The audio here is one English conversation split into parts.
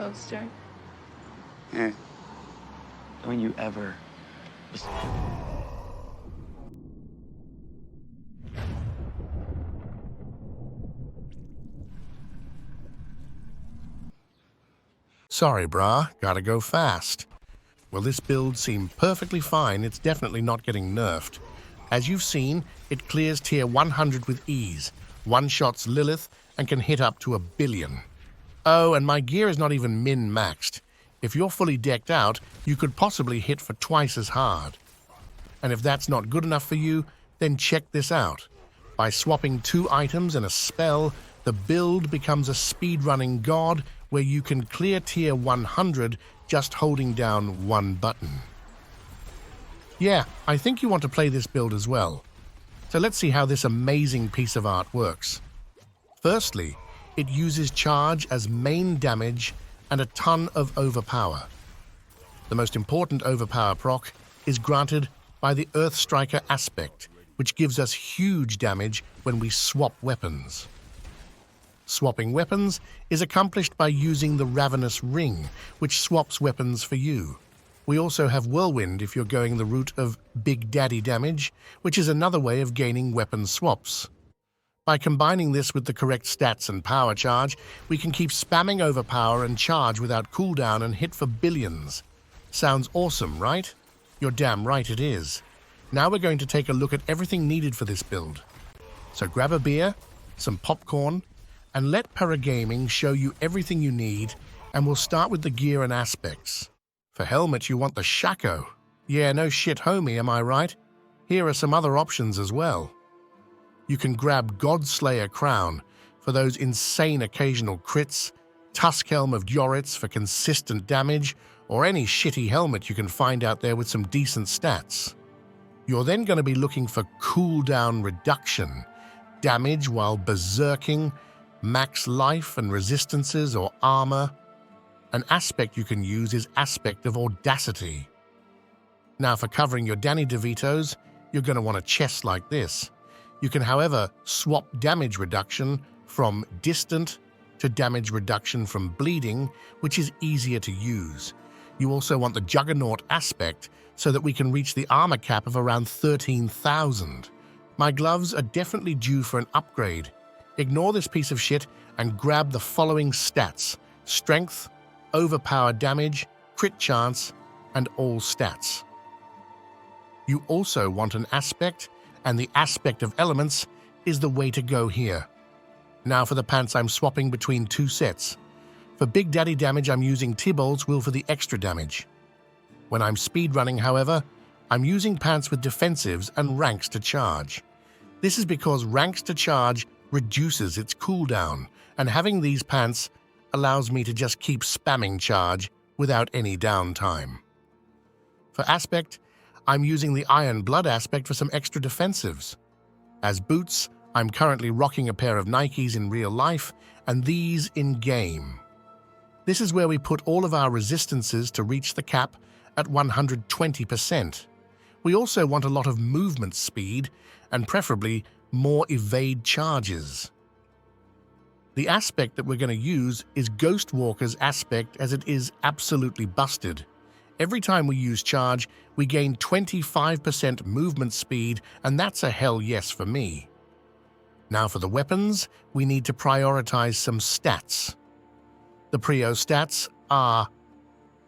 poster. Eh. Don't you ever... Sorry, brah, gotta go fast. Well, this build seemed perfectly fine. It's definitely not getting nerfed. As you've seen, it clears tier 100 with ease, one-shots Lilith, and can hit up to 1 billion. Oh, and my gear is not even min-maxed. If you're fully decked out, you could possibly hit for twice as hard. And if that's not good enough for you, then check this out. By swapping 2 items and a spell, the build becomes a speedrunning god where you can clear tier 100 just holding down 1 button. Yeah, I think you want to play this build as well. So let's see how this amazing piece of art works. Firstly, it uses charge as main damage and a ton of overpower. The most important overpower proc is granted by the Earthstriker aspect, which gives us huge damage when we swap weapons. Swapping weapons is accomplished by using the Ravenous Ring, which swaps weapons for you. We also have Whirlwind if you're going the route of Big Daddy damage, which is another way of gaining weapon swaps. By combining this with the correct stats and power charge, we can keep spamming overpower and charge without cooldown and hit for billions. Sounds awesome, right? You're damn right it is. Now we're going to take a look at everything needed for this build. So grab a beer, some popcorn, and let Paragaming show you everything you need, and we'll start with the gear and aspects. For helmet, you want the Shako. Yeah, no shit, homie, am I right? Here are some other options as well. You can grab Godslayer Crown for those insane occasional crits, Tusk Helm of Yoritz for consistent damage, or any shitty helmet you can find out there with some decent stats. You're then going to be looking for cooldown reduction, damage while berserking, max life and resistances or armor. An aspect you can use is Aspect of Audacity. Now for covering your Danny DeVitos, you're going to want a chest like this. You can, however, swap damage reduction from distant to damage reduction from bleeding, which is easier to use. You also want the Juggernaut aspect so that we can reach the armor cap of around 13,000. My gloves are definitely due for an upgrade. Ignore this piece of shit and grab the following stats: strength, overpower damage, crit chance, and all stats. You also want an aspect, and the aspect of elements is the way to go here. Now for the pants, I'm swapping between 2 sets. For Big Daddy damage, I'm using Tybalt's Will for the extra damage. When I'm speedrunning, however, I'm using pants with defensives and ranks to charge. This is because ranks to charge reduces its cooldown, and having these pants allows me to just keep spamming charge without any downtime. For aspect, I'm using the Iron Blood aspect for some extra defensives. As boots, I'm currently rocking a pair of Nikes in real life and these in-game. This is where we put all of our resistances to reach the cap at 120%. We also want a lot of movement speed and preferably more evade charges. The aspect that we're going to use is Ghostwalker's aspect, as it is absolutely busted. Every time we use charge, we gain 25% movement speed, and that's a hell yes for me. Now for the weapons, we need to prioritize some stats. The prio stats are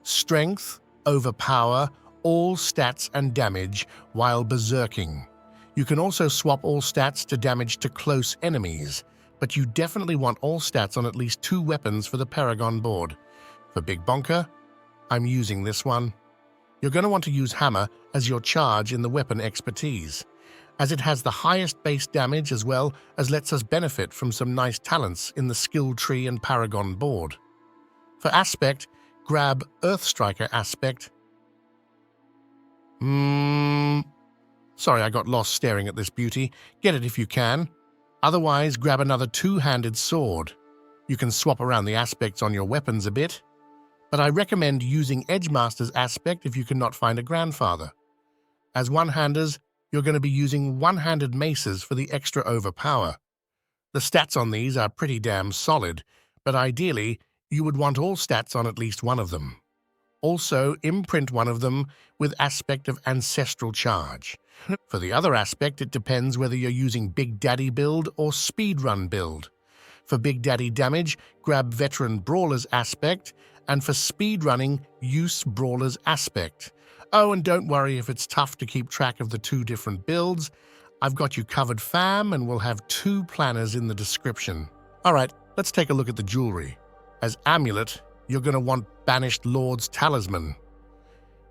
strength, overpower, all stats and damage while berserking. You can also swap all stats to damage to close enemies, but you definitely want all stats on at least 2 weapons for the Paragon board. For Big Bonker, I'm using this one. You're going to want to use Hammer as your charge in the weapon expertise, as it has the highest base damage as well as lets us benefit from some nice talents in the skill tree and Paragon board. For aspect, grab Earthstriker aspect. Sorry, I got lost staring at this beauty. Get it if you can. Otherwise, grab another 2-handed sword. You can swap around the aspects on your weapons a bit, but I recommend using Edgemaster's aspect if you cannot find a grandfather. As one-handers, you're going to be using one-handed maces for the extra overpower. The stats on these are pretty damn solid, but ideally, You would want all stats on at least one of them. Also, imprint one of them with aspect of Ancestral Charge. For the other aspect, it depends whether you're using Big Daddy build or Speedrun build. For Big Daddy damage, grab Veteran Brawler's aspect, and for speedrunning, use Brawler's aspect. Oh, and don't worry if it's tough to keep track of the two different builds. I've got you covered, fam, and we'll have 2 planners in the description. Alright, let's take a look at the jewelry. As amulet, you're going to want Banished Lord's Talisman.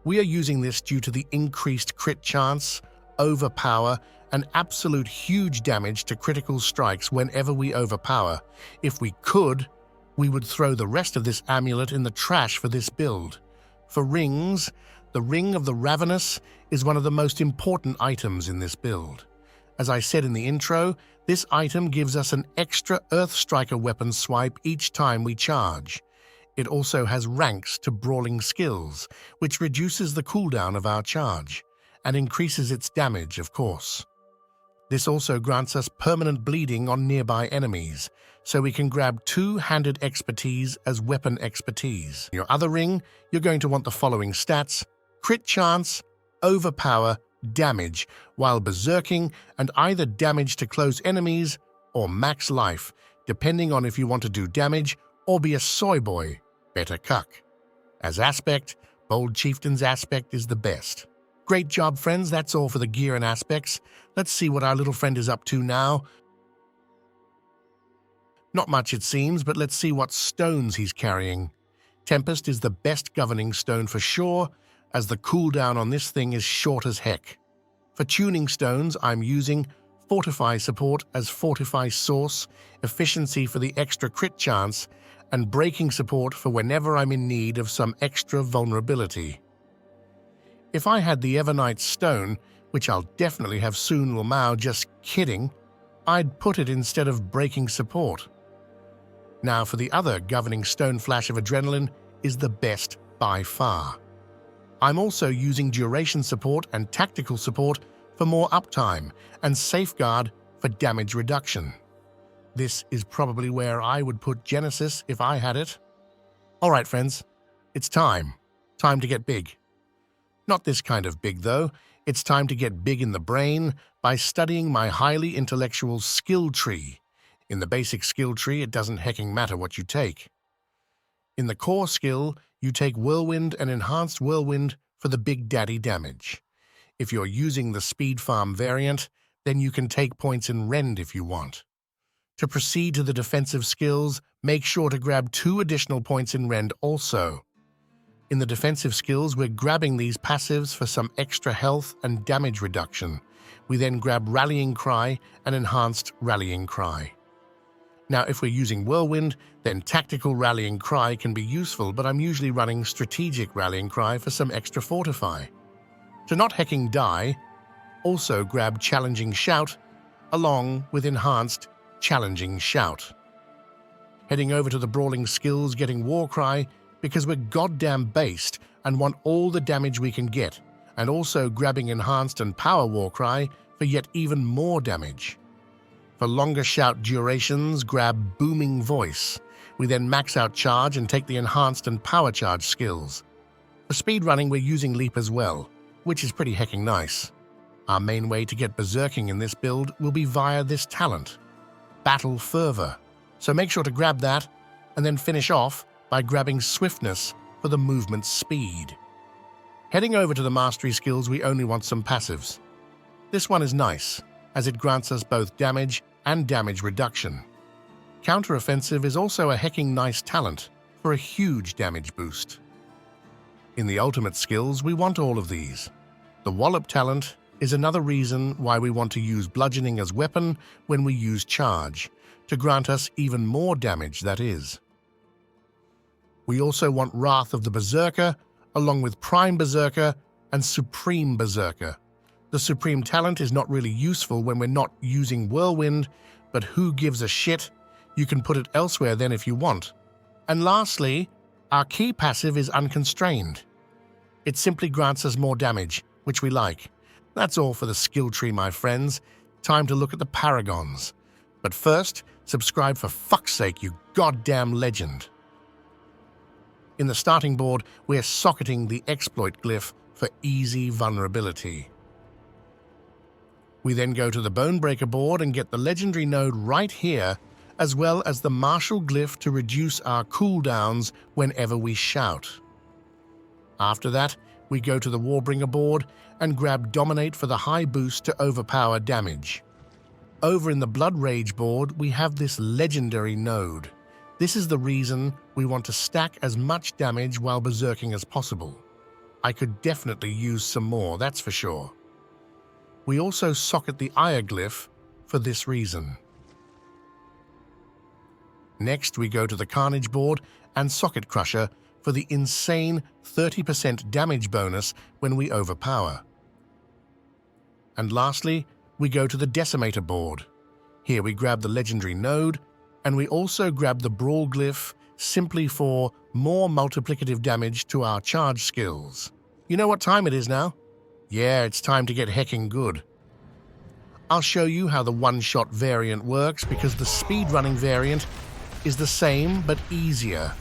We are using this due to the increased crit chance, overpower, and absolute huge damage to critical strikes whenever we overpower. If we could, we would throw the rest of this amulet in the trash for this build. For rings, the Ring of the Ravenous is one of the most important items in this build. As I said in the intro, this item gives us an extra Earthstriker weapon swipe each time we charge. It also has ranks to brawling skills, which reduces the cooldown of our charge, and increases its damage, of course. This also grants us permanent bleeding on nearby enemies, so we can grab 2-handed expertise as weapon expertise. In your other ring, you're going to want the following stats: crit chance, overpower, damage, while berserking, and either damage to close enemies or max life, depending on if you want to do damage or be a soy boy, better cuck. As aspect, Bold Chieftain's aspect is the best. Great job, friends. That's all for the gear and aspects. Let's see what our little friend is up to now. Not much, it seems, but let's see what stones he's carrying. Tempest is the best governing stone for sure, as the cooldown on this thing is short as heck. For tuning stones, I'm using Fortify support as Fortify Source, efficiency for the extra crit chance, and breaking support for whenever I'm in need of some extra vulnerability. If I had the Evernight Stone, which I'll definitely have soon, Wilmao, just kidding, I'd put it instead of breaking support. Now for the other governing stone, Flash of Adrenaline is the best by far. I'm also using duration support and tactical support for more uptime, and safeguard for damage reduction. This is probably where I would put Genesis if I had it. Alright friends, it's time. Time to get big. Not this kind of big though, it's time to get big in the brain by studying my highly intellectual skill tree. In the basic skill tree, it doesn't hecking matter what you take. In the core skill, you take Whirlwind and Enhanced Whirlwind for the Big Daddy damage. If you're using the Speed Farm variant, then you can take points in Rend if you want. To proceed to the defensive skills, make sure to grab 2 additional points in Rend also. In the defensive skills, we're grabbing these passives for some extra health and damage reduction. We then grab Rallying Cry and Enhanced Rallying Cry. Now, if we're using Whirlwind, then Tactical Rallying Cry can be useful, but I'm usually running Strategic Rallying Cry for some extra Fortify. To not hecking die, also grab Challenging Shout, along with Enhanced Challenging Shout. Heading over to the brawling skills, getting Warcry, because we're goddamn based and want all the damage we can get, and also grabbing Enhanced and Power Warcry for yet even more damage. For longer shout durations, grab Booming Voice. We then max out Charge and take the Enhanced and Power Charge skills. For speedrunning, we're using Leap as well, which is pretty hecking nice. Our main way to get berserking in this build will be via this talent, Battle Fervor. So make sure to grab that, and then finish off by grabbing Swiftness for the movement speed. Heading over to the mastery skills, we only want some passives. This one is nice, as it grants us both damage and damage reduction. Counteroffensive is also a hecking nice talent for a huge damage boost. In the ultimate skills, we want all of these. The Wallop talent is another reason why we want to use bludgeoning as weapon when we use charge, to grant us even more damage, that is. We also want Wrath of the Berserker, along with Prime Berserker and Supreme Berserker. The Supreme talent is not really useful when we're not using Whirlwind, but who gives a shit? You can put it elsewhere then if you want. And lastly, our key passive is Unconstrained. It simply grants us more damage, which we like. That's all for the skill tree, my friends. Time to look at the Paragons. But first, subscribe for fuck's sake, you goddamn legend. In the starting board, we're socketing the exploit glyph for easy vulnerability. We then go to the Bonebreaker board and get the legendary node right here, as well as the martial glyph to reduce our cooldowns whenever we shout. After that, we go to the Warbringer board and grab Dominate for the high boost to overpower damage. Over in the Blood Rage board, we have this legendary node. This is the reason we want to stack as much damage while berserking as possible. I could definitely use some more, that's for sure. We also socket the Ire glyph for this reason. Next, we go to the Carnage board and Socket Crusher for the insane 30% damage bonus when we overpower. And lastly, we go to the Decimator board. Here we grab the legendary node, and we also grab the Brawl glyph simply for more multiplicative damage to our charge skills. You know what time it is now? Yeah, it's time to get hecking good. I'll show you how the one-shot variant works because the speedrunning variant is the same but easier.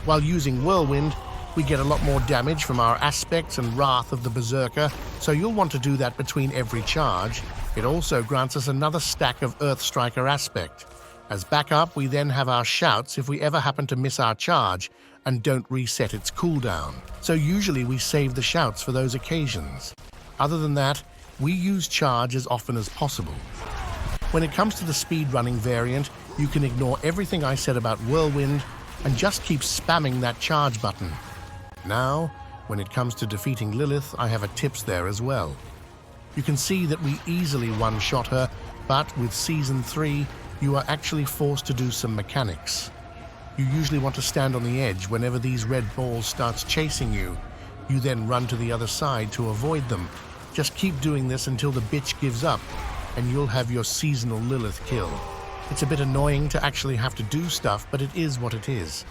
While using Whirlwind, we get a lot more damage from our aspects and wrath of the Berserker, so you'll want to do that between every charge. It also grants us another stack of Earthstriker aspect. As backup, we then have our shouts if we ever happen to miss our charge and don't reset its cooldown. So usually we save the shouts for those occasions. Other than that, we use charge as often as possible. When it comes to the speedrunning variant, you can ignore everything I said about Whirlwind and just keep spamming that charge button. Now, when it comes to defeating Lilith, I have a tips there as well. You can see that we easily one-shot her, but with Season 3, you are actually forced to do some mechanics. You usually want to stand on the edge whenever these red balls starts chasing you. You then run to the other side to avoid them. Just keep doing this until the bitch gives up, and you'll have your seasonal Lilith kill. It's a bit annoying to actually have to do stuff, but it is what it is.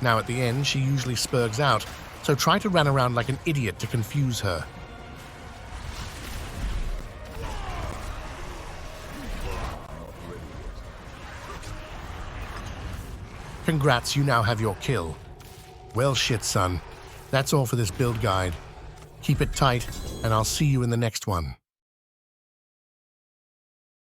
Now at the end, she usually spurgs out, so try to run around like an idiot to confuse her. Congrats, you now have your kill. Well shit, son. That's all for this build guide. Keep it tight, and I'll see you in the next one.